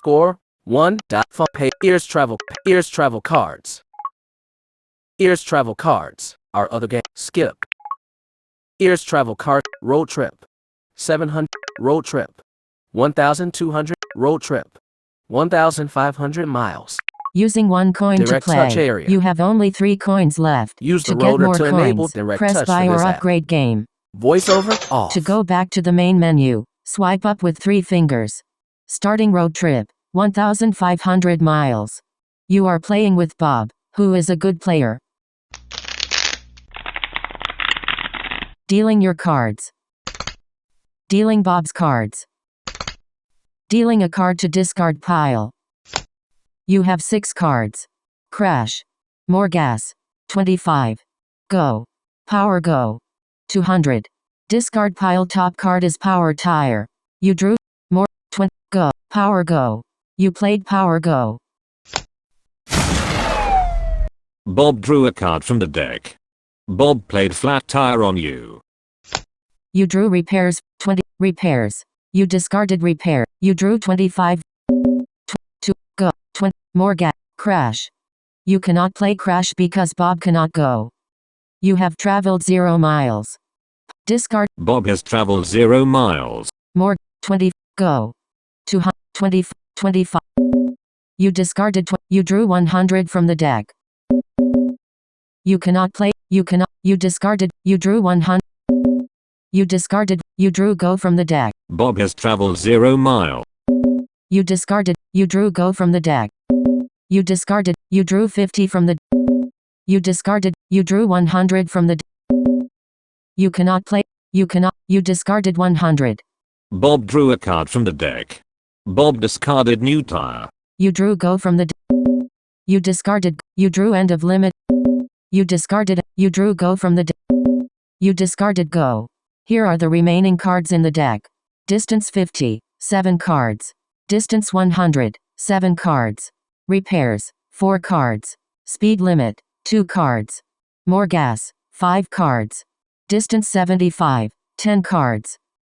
score 1. Fun pay. Ears travel cards. Ears travel cards. Our other game. Skip. Ears travel card. Road trip. 700. Road trip. 1,200. Road trip. 1,500 miles. Using 1 coin Direct to touch play. area. You have only 3 coins left. Use to the get rotor more to coins, enable direct press touch buy for or this app. upgrade game. Voiceover off. To go back to the main menu, swipe up with 3 fingers. Starting road trip, 1,500 miles. You are playing with Bob, who is a good player. Dealing your cards. Dealing Bob's cards. Dealing a card to discard pile. You have 6 cards. Crash. More gas. 25. Go. Power go. 200. Discard pile. Top card is power tire. You drew. More. 20. Go. Power go. You played power go. Bob drew a card from the deck. Bob played flat tire on you. You drew repairs. 20. Repairs. You discarded repair. You drew 25. 2. Go. 20. More gas. Crash. You cannot play crash because Bob cannot go. You have traveled 0 miles. Discard. Bob has traveled 0 miles. More. 20. Go. 220. 25. You discarded. You drew 100 from the deck. You cannot play. You cannot. You discarded. You drew 100. You discarded. You drew go from the deck. Bob has traveled 0 miles. You discarded. You drew go from the deck. You discarded. You drew 50 from the. You discarded. You drew 100 from the. You cannot play. You cannot. You discarded 100. Bob drew a card from the deck. Bob discarded new tire. You drew go from the. You discarded. You drew end of limit. You discarded. You drew go from the. You discarded go. Here are the remaining cards in the deck. Distance 50, 7 cards. Distance 100, 7 cards. Repairs, 4 cards. Speed limit, 2 cards. More gas, 5 cards. Distance 75, 10 cards.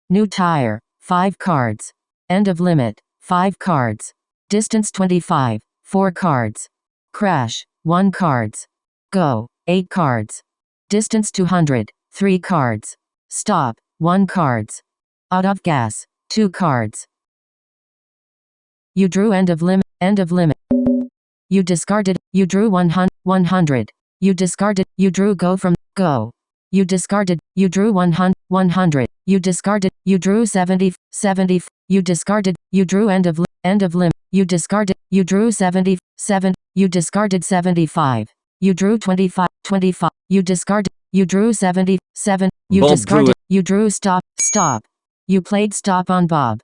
New tire, 5 cards. End of limit, 5 cards. Distance 25, 4 cards. Crash, 1 cards. Go, 8 cards. Distance 200, 3 cards. Stop, 1 cards. Out of gas, 2 cards. You drew end of limit, end of limit. You discarded, you drew 100. You discarded, you drew go from, go. You discarded, you drew 100. You discarded, you drew 70. You discarded, you drew end of limit. You discarded, you drew 77. You discarded 75. You drew 25. You discarded, you drew 77. You Bob discarded, you drew stop. You played stop on Bob.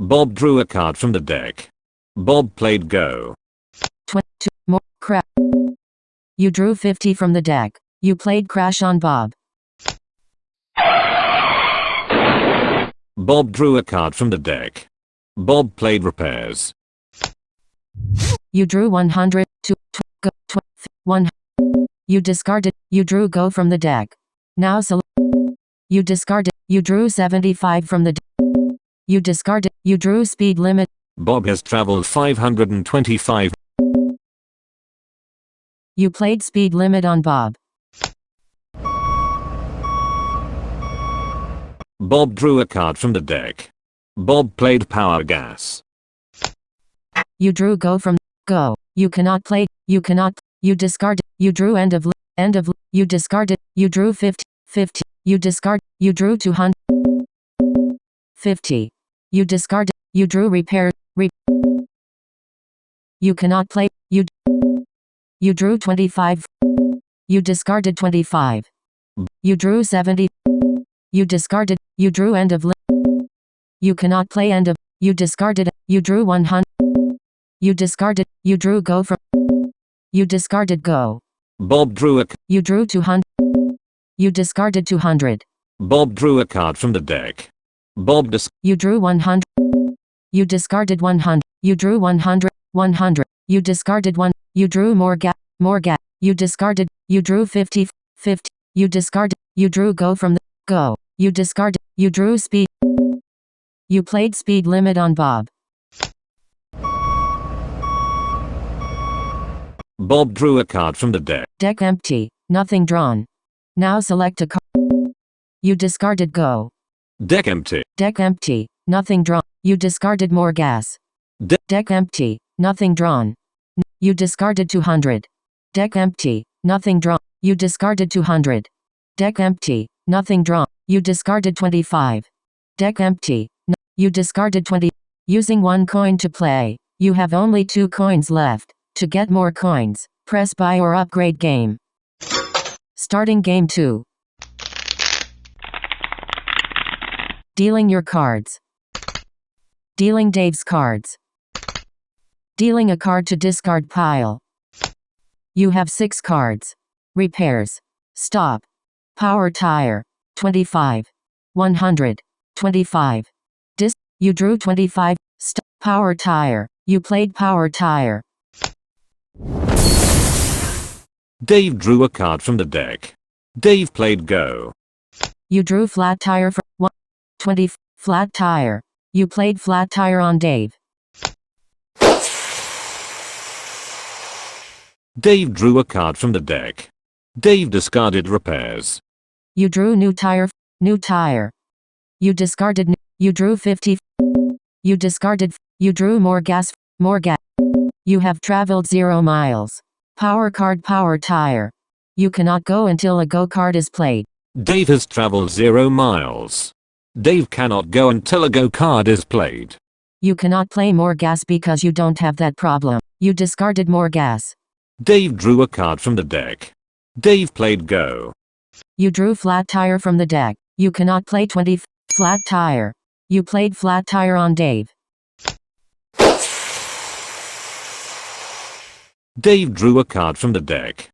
Bob drew a card from the deck. Bob played go. 22. More. Crash. You drew 50 from the deck. You played crash on Bob. Bob drew a card from the deck. Bob played repairs. You drew 100. 1. You discarded. You drew go from the deck. Now you discarded. You drew 75 from the deck. You discarded. You drew speed limit. Bob has traveled 525. You played speed limit on Bob. Bob drew a card from the deck. Bob played power gas. You drew go from go. You cannot play. You cannot. You discarded. You drew end of. You discarded. You drew 50. You discard. You drew 200. 50. You discarded. You drew repair. You cannot play. You drew 25. You discarded 25. You drew 70. You discarded. You drew end of. You cannot play end of. You discarded. You drew 100. You discarded. You drew go from. You discarded go. Bob drew a. You drew 200. You discarded 200. Bob drew a card from the deck. Bob You drew 100. You discarded 100. You drew 100. 100. You discarded 1. You drew more gas. You discarded. You drew 50. You discarded. You drew go from the go. You discarded. You drew speed. You played speed limit on Bob. Bob drew a card from the deck. Deck empty. Nothing drawn. Now select a card. You discarded go. Deck empty. Deck empty. Nothing drawn. You discarded more gas. Deck empty. Nothing drawn. You discarded 200. Deck empty. Nothing drawn. You discarded 200. Deck empty. Nothing drawn. You discarded 25. Deck empty. You discarded 20. Using 1 coin to play. You have only 2 coins left. To get more coins, press buy or upgrade game. Starting game 2. Dealing your cards. Dealing Dave's cards. Dealing a card to discard pile. You have 6 cards. Repairs. Stop. Power tire. 25. 100. 25. You drew 25. Power tire. You played power tire. Dave drew a card from the deck. Dave played go. You drew flat tire for 20. Flat tire. You played flat tire on Dave. Dave drew a card from the deck. Dave discarded repairs. You drew new tire. New tire. You discarded. You drew 50. You discarded. You drew more gas. More gas. You have traveled 0 miles. Power card. Power tire. You cannot go until a go card is played. Dave has traveled 0 miles. Dave cannot go until a go card is played. You cannot play more gas because you don't have that problem. You discarded more gas. Dave drew a card from the deck. Dave played go. You drew flat tire from the deck. You cannot play 20. Flat tire. You played flat tire on Dave. Dave drew a card from the deck.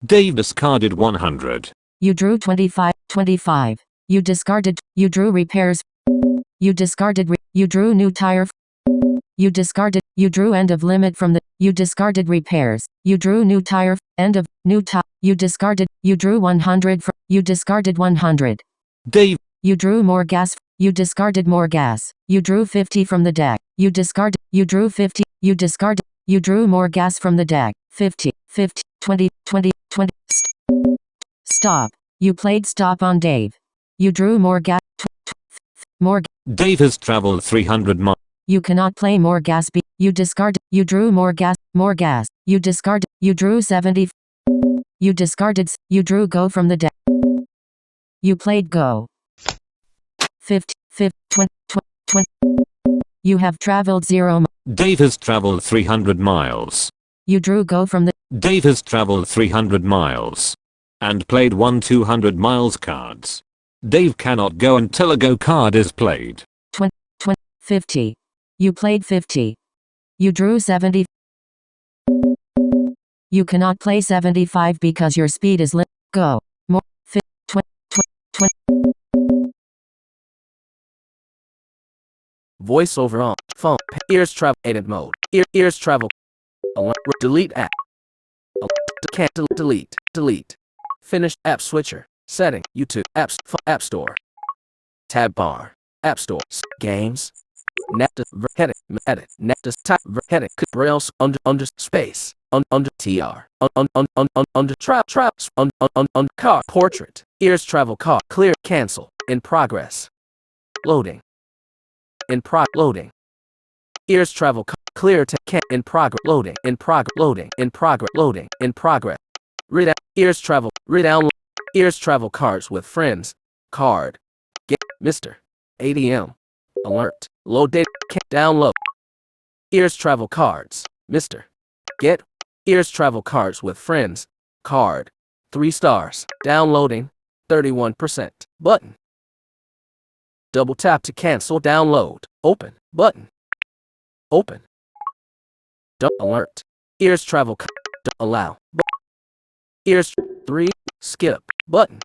Dave discarded 100. You drew 25. 25. You discarded. You drew repairs. You discarded. You drew new tire. You discarded. You drew end of limit from the. You discarded repairs. You drew new tire. End of new tire. You discarded. You drew 100. You discarded 100. Dave. You drew more gas. You discarded more gas. You drew 50 from the deck. You discarded. You drew 50. You discarded. You drew more gas from the deck. 50. 50. 20. 20. 20. Stop. You played stop on Dave. You drew more gas. More. Dave has traveled 300 miles. You cannot play more gas. You discarded. You drew more gas. More gas. You discarded. You drew 70. You discarded. You drew go from the deck. You played go. 50. 50. 20. 20. You have traveled 0 miles. Dave has traveled 300 miles. You drew go from the. Dave has traveled 300 miles. And played 200 miles cards. Dave cannot go until a go card is played. 20. 50. You played 50. You drew 70. You cannot play 75 because your speed is go. More. 20. 20. Voiceover on. Phone. Ears travel. Edit mode. Ears travel. Delete app. Can't delete. Delete. Finish app switcher. Setting. YouTube. Apps. App Store. Tab bar. App Store. Games. Heading. Edit. Type. Heading. Braille. Under space. Under tr. Under trap. Car. Portrait. Ears travel car. Clear. Cancel. In progress. Loading. Loading. Ears travel clear to in progress. Loading. In progress. Loading. In progress. Loading. In progress. Read out. Ears travel. Read down. Ears travel cards with friends. Card. Get Mr. ADM. Alert. Load data. Download. Ears travel cards. Mr. Get. Ears travel cards with friends. Card. 3 stars. Downloading. 31%. Button. Double tap to cancel download. Open. Button. Open. Alert. Ears travel. Allow. Ears 3. Skip. Button.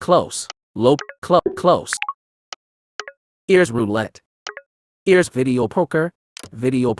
Close. Low. Close. Ears roulette. Ears video poker. Video.